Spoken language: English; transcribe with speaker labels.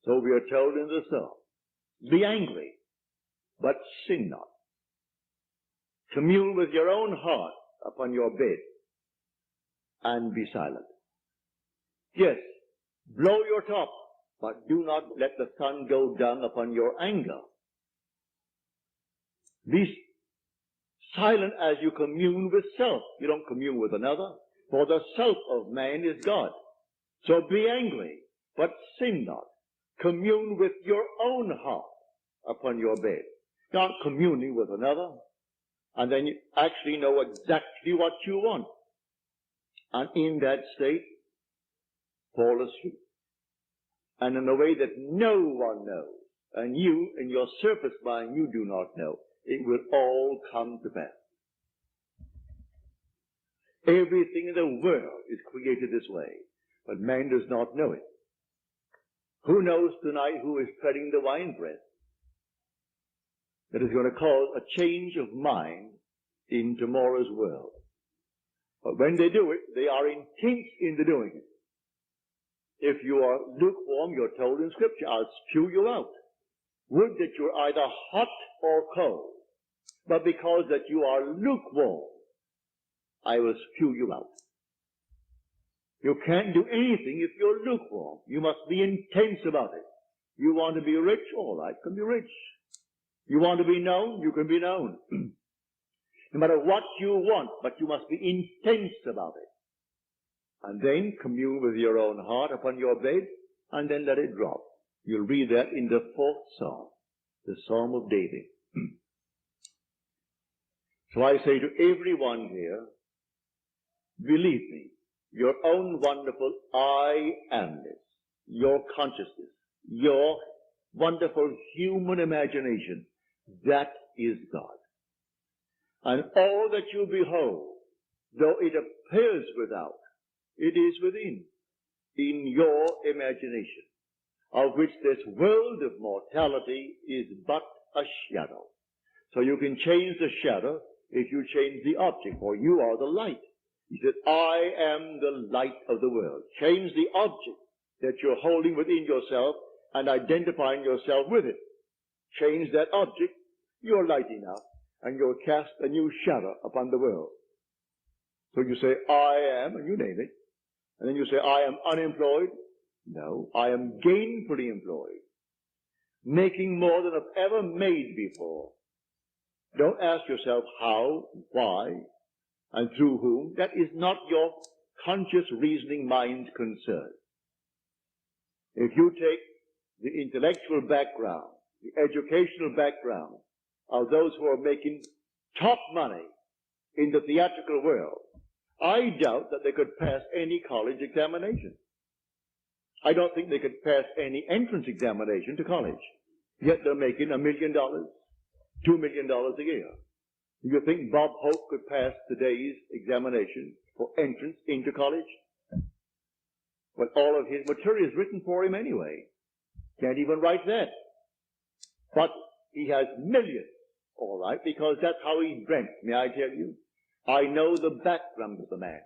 Speaker 1: So we are told in the psalm, be angry, but sin not. Commune with your own heart upon your bed and be silent. Yes, blow your top, but do not let the sun go down upon your anger. Be silent as you commune with self. You don't commune with another, for the self of man is God. So be angry, but sin not. Commune with your own heart upon your bed. Not communing with another, and then you actually know exactly what you want. And in that state, fall asleep. And in a way that no one knows, and you, in your surface mind, you do not know, it will all come to pass. Everything in the world is created this way, but man does not know it. Who knows tonight who is treading the winepress? That is going to cause a change of mind in tomorrow's world. But when they do it, they are intense in the doing it. If you are lukewarm, you're told in Scripture, I'll spew you out. Would that you're either hot or cold. But because that you are lukewarm, I will spew you out. You can't do anything if you're lukewarm. You must be intense about it. You want to be rich? All right, can be rich. You want to be known? You can be known. No matter what you want, but you must be intense about it. And then commune with your own heart upon your bed, and then let it drop. You'll read that in the 4th Psalm, the Psalm of David. So I say to everyone here, believe me, your own wonderful I amness, your consciousness, your wonderful human imagination, that is God. And all that you behold, though it appears without, it is within, in your imagination, of which this world of mortality is but a shadow. So you can change the shadow if you change the object, for you are the light. He said, I am the light of the world. Change the object that you're holding within yourself and identifying yourself with it. Change that object, you're lighting up, and you'll cast a new shadow upon the world. So you say, I am, and you name it. And then you say, I am unemployed. No, I am gainfully employed, making more than I've ever made before. Don't ask yourself how, why, and through whom. That is not your conscious reasoning mind's concern. If you take the intellectual background, the educational background of those who are making top money in the theatrical world, I doubt that they could pass any college examination. I don't think they could pass any entrance examination to college. Yet they're making $1 million, $2 million a year. Do you think Bob Hope could pass today's examination for entrance into college? Well, all of his material is written for him anyway. Can't even write that. But he has millions, all right, because that's how he's dreamt. May I tell you? I know the background of the man.